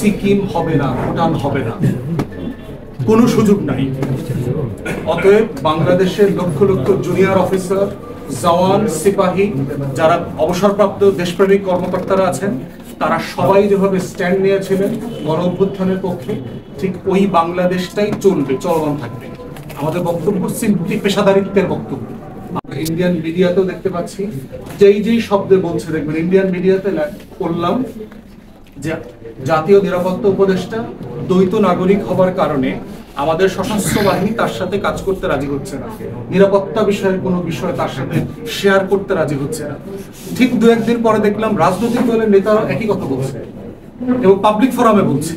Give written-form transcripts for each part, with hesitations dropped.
সিকিম হবে না, ভুটান হবে না, কোনো সুযোগ নাই। অতএব বাংলাদেশের লক্ষ লক্ষ জুনিয়র অফিসার, জওয়ান, সিপাহী, যারা অবসরপ্রাপ্ত দেশপ্রেমিক কর্মকর্তারা আছেন, তারা সবাই যেভাবে স্ট্যান্ড নিয়েছিলেন গণ অভ্যুত্থানের পক্ষে, ঠিক ওই বাংলাদেশটাই চলবে, চলমান থাকবে। আমাদের বক্তব্য সিম্পলি পেশাদারিত্বের বক্তব্য। ইন্ডিয়ান মিডিয়াতেও দেখতে পাচ্ছি যেই শব্দে বলছে, দেখবেন ইন্ডিয়ান মিডিয়াতে করলাম যে জাতীয় নিরাপত্তা উপদেষ্টা দ্বৈত নাগরিক হবার কারণে আমাদের সশস্ত্র বাহিনী তার সাথে কাজ করতে রাজি হচ্ছে না, নিরাপত্তা বিষয়ের কোনো বিষয় তার সাথে শেয়ার করতে রাজি হচ্ছে না। ঠিক দু একদিন পরে দেখলাম রাজনৈতিক দলের নেতারা একই কথা বলছে এবং পাবলিক ফোরামে বলছে।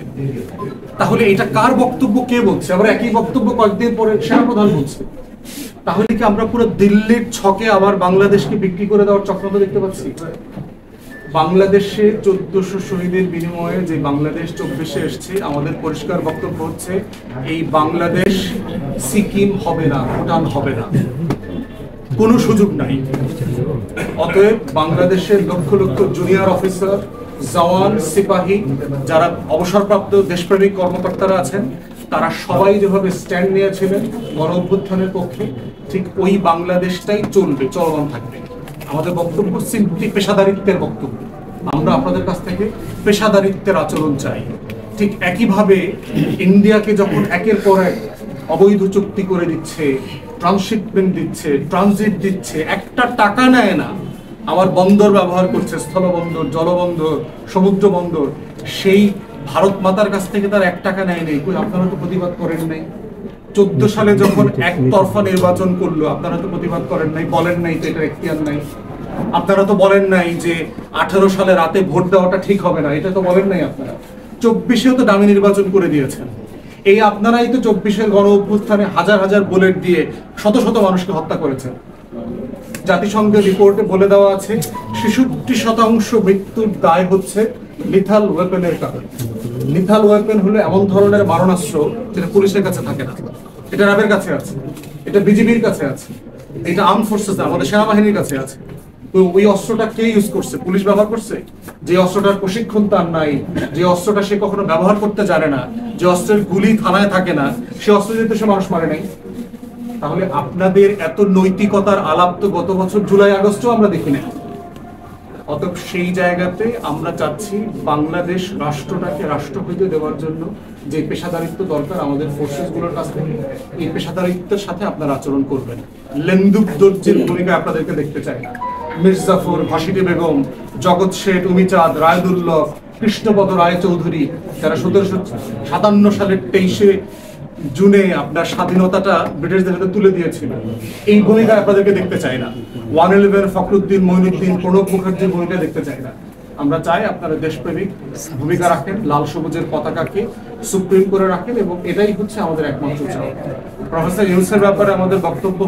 তাহলে এটা কার বক্তব্য, কে বলছে? আবার একই বক্তব্য কয়েকদিন পরে সেনাপ্রধান বলছে। তাহলে কি আমরা পুরো দিল্লির ছকে আবার বাংলাদেশকে বিক্রি করে দেওয়ার চক্রান্ত দেখতে পাচ্ছি? বাংলাদেশে 1400 শহীদের বিনিময়ে যে বাংলাদেশ 24-এ এসছে, আমাদের পরিষ্কার বক্তব্য হচ্ছে এই বাংলাদেশ সিকিম হবে না, ভুটান হবে না, কোনো সুযোগ নাই। অতএব বাংলাদেশের লক্ষ লক্ষ জুনিয়র অফিসার, জওয়ান, সিপাহী, যারা অবসরপ্রাপ্ত দেশপ্রেমিক কর্মকর্তারা আছেন, তারা সবাই যেভাবে স্ট্যান্ড নিয়েছিলেন গণ অভ্যুত্থানের পক্ষে, ঠিক ওই বাংলাদেশটাই চলবে, চলমান থাকবে। আমাদের বক্তব্য সিম্পলি পেশাদারিত্বের বক্তব্য। আমরা আপনাদের কাছ থেকে পেশাদারিত্বের আচরণ চাই। ঠিক একইভাবে ইন্ডিয়াকে যখন একের পর এক অবৈধ চুক্তি করে দিচ্ছে, ট্রান্সশিপমেন্ট দিচ্ছে, ট্রানজিট দিচ্ছে, একটা টাকা নেয় না, আমার বন্দর ব্যবহার করছে, স্থলবন্দর, জলবন্দর, সমুদ্র বন্দর, সেই ভারত মাতার কাছ থেকে তার 1 টাকা নেয় নেই। আপনারা তো প্রতিবাদ করেন নাই। 14 সালে যখন একতরফা নির্বাচন করলো, আপনারা তো প্রতিবাদ করেন নাই, বলেন নাই তো এটা এখতিয়ার নাই। আপনারা তো বলেন নাই যে 18 সালে রাতে ভোট দেওয়াটা ঠিক হবে না, এটা তো বলেন নাই আপনারা। 24-এও তো দামি নির্বাচন করে দিয়েছেন। এই আপনারাই তো 24-এর গণ অভ্যুত্থানে হাজার হাজার বুলেট দিয়ে শত শত মানুষকে হত্যা করেছেন। জাতিসংঘের রিপোর্টে বলে দেওয়া আছে 66% মৃত্যুর দায় হচ্ছে লিথাল ওয়েপেনের কারণে। লিথাল ওয়েপেন হলো এমন ধরনের মারণাস্ত্র যেটা পুলিশের কাছে থাকে না, এটা র্যাবের কাছে আছে, এটা বিজিবির কাছে আছে, এটা আর্ম ফোর্সেস আমাদের সেনাবাহিনীর কাছে আছে। তো ওই অস্ত্রটা কে ইউজ করছে? পুলিশ ব্যবহার করছে। যে অস্ত্রটার প্রশিক্ষণ তার নাই, যে অস্ত্রটা সে কখনো ব্যবহার করতে জানে না, যে অস্ত্রের গুলি থানায় থাকে না, সে অস্ত্র দিয়ে তো সে মানুষ মারে নাই। তাহলে আপনাদের এত নৈতিকতার আলাপ তো গত বছর জুলাই আগস্টও আমরা দেখি না। অতএব সেই জায়গাতে আমরা চাচ্ছি বাংলাদেশ রাষ্ট্রটাকে রাষ্ট্র হইতে দেওয়ার জন্য যে পেশাদারিত্ব দরকার আমাদের ফোর্সেস গুলোর কাছ থেকে, এই পেশাদারিত্বের সাথে আপনারা আচরণ করবেন। লেন্দুক দর্জির ভূমিকা আপনাদেরকে দেখতে চাই না। মির্জাফর, ভাসিটি বেগম, জগৎ শেঠ, উমিচাঁদ, রায়দুল্লভ, কৃষ্ণপদ রায় চৌধুরী, যারা 1757 সালের 23শে জুনে আপনার স্বাধীনতাটা ব্রিটিশদের হাতে তুলে দিয়েছিল, এই ভূমিকা আপনাদেরকে দেখতে চাই না। 111 ফখরুদ্দিন, মঈনুদ্দিন, প্রণব মুখার্জির ভূমিকা দেখতে চাই না। আমরা চাই আপনারা দেশপ্রেমিক ভূমিকা রাখেন, লাল সবুজের পতাকাকে সুপ্রিম করে রাখেন, এবং এটাই হচ্ছে আমাদের একমাত্র চাওয়া। প্রফেসর ইউনূসের ব্যাপারে আমাদের বক্তব্য